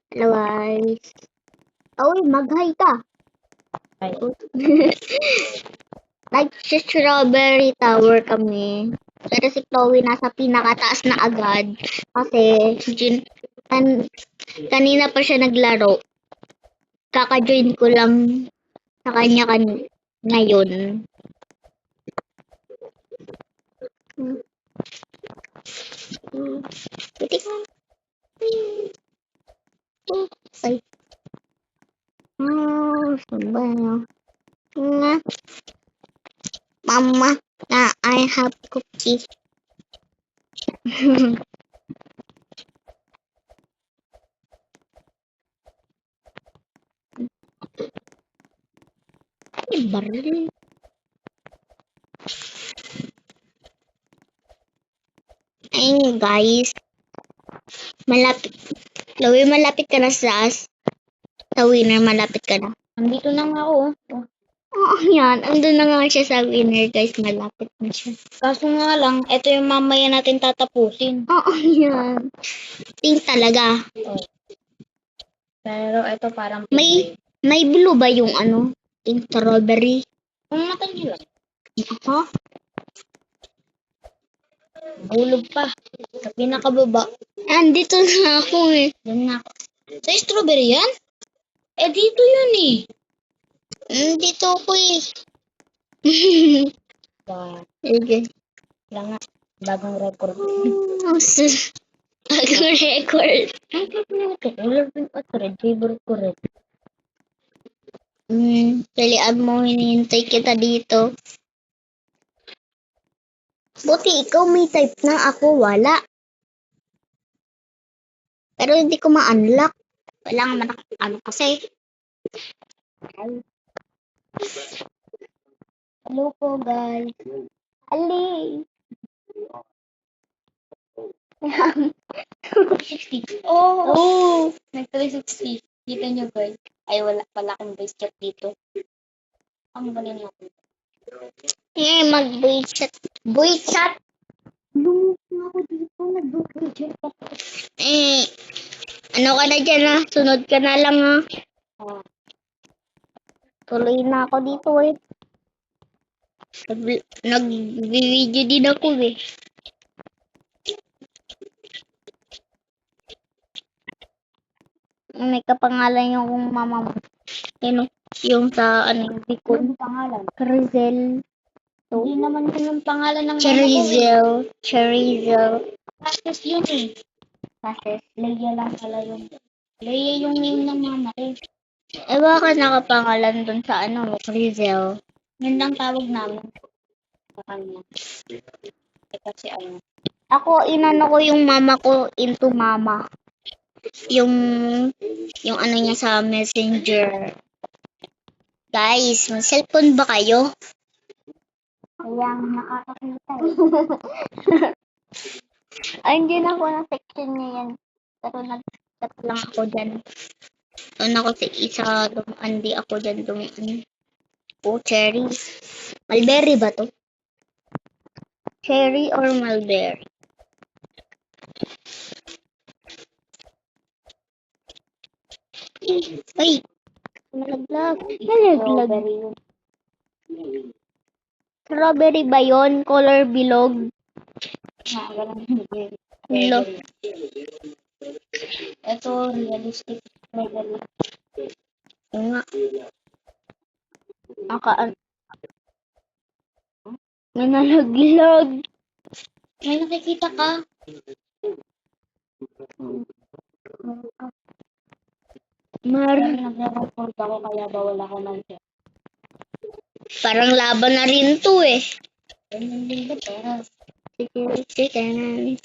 Hello guys. Uy, mag-hi ka. Ay, Nag-strawberry tower kami. Pero si Chloe nasa pinakataas na agad. Kasi kanina pa siya naglaro. Kaka-join ko lang sa kanya ngayon. Pitik. Ay. Saba na. Nga. Mama, I have cookie. Ay, baril. Ayun guys. Malapit. Chloe, malapit ka na sa winner. Malapit ka na. nandito na nga ako. Oo, yan. Andun na nga siya sa winner, guys. Malapit na siya. Kaso nga lang, ito yung mamaya natin tatapusin. Oo, yan. Pink talaga. Oh. Pero ito parang May blue ba yung ano? Pink strawberry? Kung mata nyo lang. Ha? Bulog pa. Sa pinakababa. Andito na ako eh. Yan na ako. Sa strawberry yan? Eh, dito yun eh. Andito ako eh. Ba, Sige. lang nga. Bagong record. Bagong record. Color pink at red. Favorite ko red. Pilian mo, hinihintay kita dito. Buti ikaw may type na, ako wala. Pero hindi ko ma-unlock. Kailangan ano kasi. Hello po guys. Ali. Oh! Nag-360. Kita nyo guys. Ay, wala pala akong voice chat dito. Ang galing natin. Mag-voice chat. Voice chat. Lumutang ako dito. Nag-voice chat ako. Ano ka na dyan ah? Sunod ka na lang ah. Oh. Tuloy na ako dito eh. Nag-video din ako eh. May kapangalan yung mama mo. Yung sa ano, Bicol. Pangalan? Rizel. Hindi naman yun yung pangalan ng Cherizel. Cherizel. Process yun eh. Kasi, Leia lang pala yun. Leia yung name ng mama ko. baka nakapangalan dun sa ano, Rizel. Yun lang tawag namin. Sa kanya. Eh kasi ano. Ako, inano ko yung mama ko into mama. Yung ano niya sa messenger. Guys, may cellphone ba kayo? Kaya nakakakita Ay, hindi na ako na section niya yan. Pero nag-chat lang ako dyan. Doon ako sa isa, dumaan di ako dyan dumaan. Oh, cherry. Mulberry ba to? Cherry or mulberry? Ay! Malaglag. Malaglag. Strawberry ba yun? Color bilog? Hello. Ito, realistic strawberry. Oo nga. May nalaglag. May nakikita ka? Nagre-report ako kaya bawal ako mag-chat. Parang laban na rin to eh. Ganyan din ba pero? Security kanan.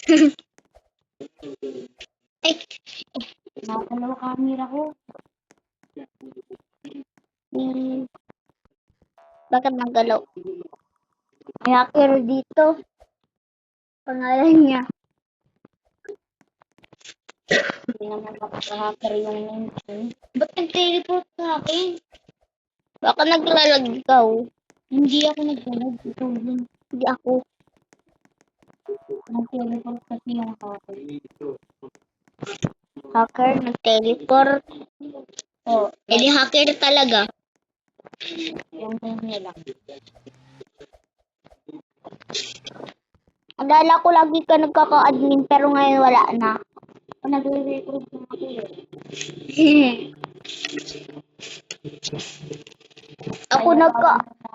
Ay! Nakakalawa camera ko. Bakit nagalaw? May hacker dito. Pangalan niya. Hindi naman makaka-hacker yung name ko. Ba't nag-teleport sa akin? Baka naglalagaw. Hindi ako nag-teleport. Ito yun. Hindi ako. Nag-teleport kasi yung hacker. Hacker, nag-teleport. Oh, Hindi hacker talaga. yung niya lang. Akala ko lagi ka nagkaka-admin pero ngayon wala na. Nagre-recruit na ako eh.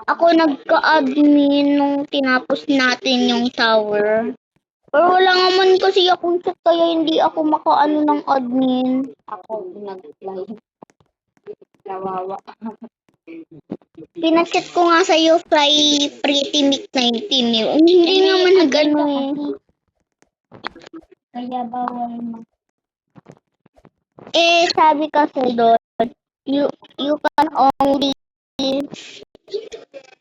Ako nagka-admin nung tinapos natin yung tower. Pero wala naman kasi akong chat kaya hindi ako makaano ng admin. Ako, nag-live. Nawawa. Pinachat ko nga sa'yo fly pretty mic 19 eh. Hindi naman nag-ano eh. Kaya bawal mo. Eh, sabi kasi doon, you can only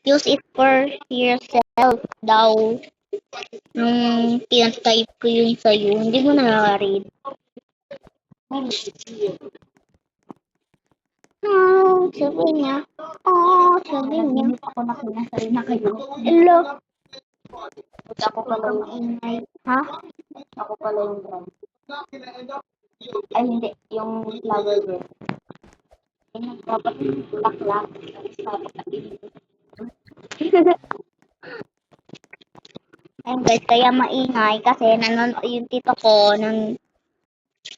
use it for yourself daw. Nung pinatype ko yun sa'yo, hindi mo na-read. Oh, sabi niya. Oh, sabi niya. Nag-init ako na kinasal na kayo. Hello. At ako pala yung ingay. Ha? Ako pala yung drum. Ay, hindi. Yung flower girl. Yung dapat laklak. Dapat Ayun guys, kaya maingay kasi nanonood yung tito ko ng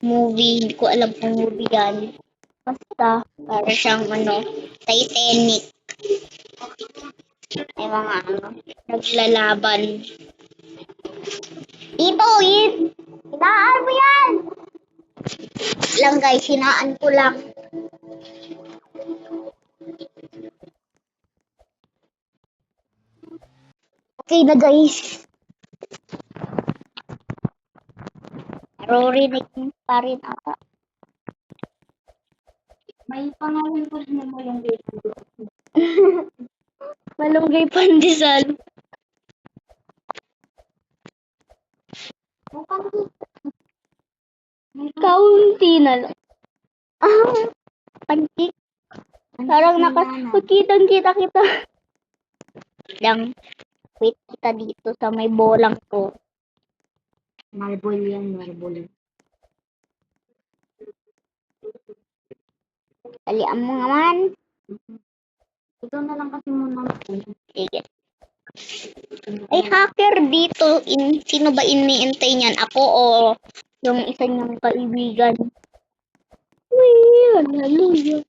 movie. Hindi ko alam kung movie yan. Basta, para siyang Titanic. Ay mga naglalaban. Ito, hinaan mo yan! Lang guys, hinaan ko lang. Okay na guys. Narorinig pa rin ata. may pangalan ko na mo yung baby. Malunggay pandesal. Kaunti na lang. Ah, pantik. Parang makitang-kita kita. Lang, wait kita dito sa may bolang ko. Marble yan, marble. Talian mo naman. Ikaw na lang kasi muna. Sige. Ay, hacker dito. Sino ba iniintay niyan? Ako o yung isa niyang kaibigan? Uy, hallelujah.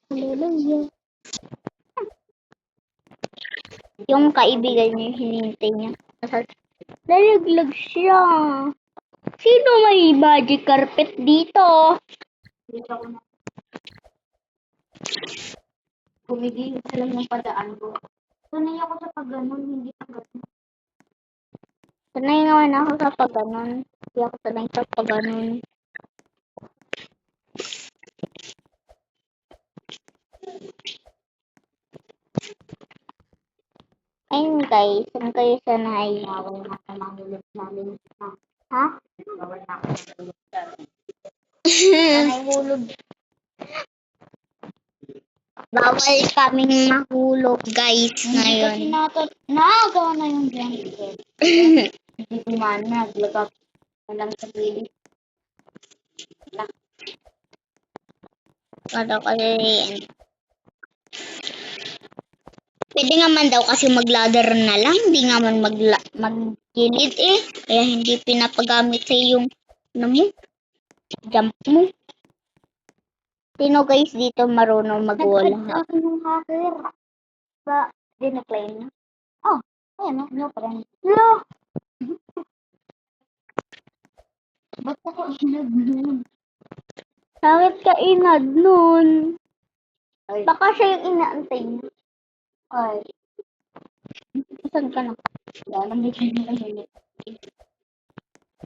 Hallelujah. Yung kaibigan niya, hinihintay niya. Lalaglag siya. Sino may magic carpet dito? Kumigil sa lang ng padaan ko. Sanay ako sa pag-ganon, hindi pa ganon. Sanay naman ako sa pag-ganon. Hindi ako sanay sa pag-ganon. Ayun guys, saan kayo sanay? Bawal na ka mahulog namin. Ha? Bawal na ka mahulog namin. Mahulog. Bawal kaming mahulog guys ngayon. Nagawa na yung blanket. Hindi kumana, naglagap na lang sa gilid. Ano kasi pwede naman daw kasi mag-ladder na lang, hindi naman mag-gilid eh. Kaya hindi pinapagamit sa yung jump mo. Sino guys dito marunong mag-wall? Nag-add ako yung hacker. Ba, dinecline na. Oh, ayan na, no friend. Hello? Ba't ako inad nun? Bakit ka inad nun? Ay, Baka siya yung inaantay mo. ay. Saan ka na? Wala may kanina.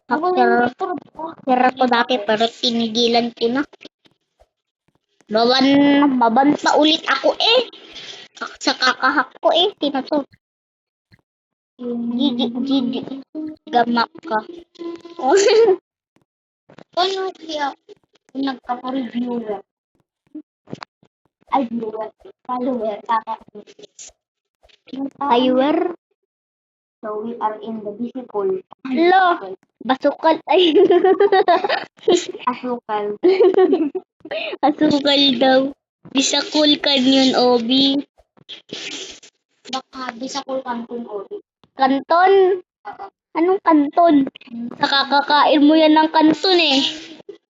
Hacker. Hacker ako dati pero tinigilan ko na. Babanta ulit ako eh. Sa kakahak ko eh. Tinatod. Gigi. Gamak ka. Oh. Paano kaya kung nagka-reviewer? Ay, viewer. Follower. Viewer? So we are in the bicycle. Lo, basukal. Ay, Asukal. asukal daw. Bisakul Canyon, Obi. Baka Bisakol Canton Ori. Kanton? Anong kanton? Kakakain mo yan ng kanton eh.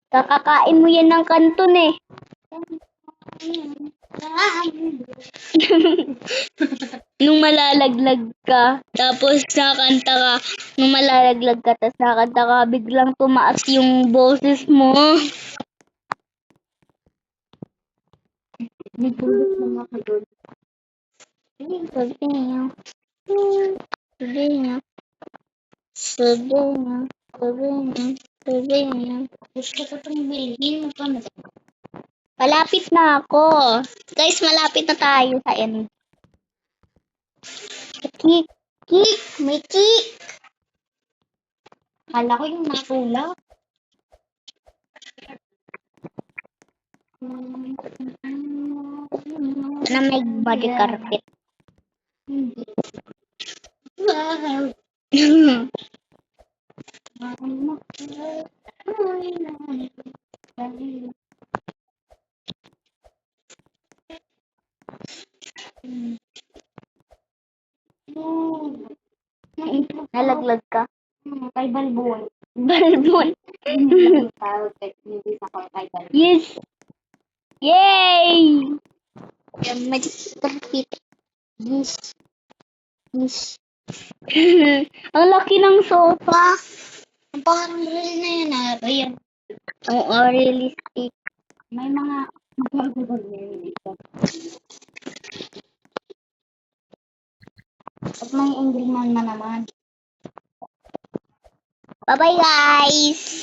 Kakakain mo yan ng kanton eh. Nung malalaglag ka, tapos nakanta ka, nung malalaglag ka, tapos nakanta ka, biglang tumaas yung boses mo. May tulog lang ako doon. Sabi niya. Sabi niya. Sabi niya. Sabi niya. Sabi niya. Gusto ko itong bilhin. Ano ba? Malapit na ako. Guys, malapit na tayo sa end. Kik. Kik. May kik. Kala ko yung natulak. Na may body carpet. Hindi. Wow. Nalaglag ka. Kay Balbon. Balbon. Tawag kay hindi sa kay Balbon. Yes. Yay! Yung magic carpet. Yes. Yes. Ang laki ng sofa. Ang parang real na yan ah. Ayan. Ang realistic. May mga magagawag na yun dito. At may English man naman. Bye-bye, guys!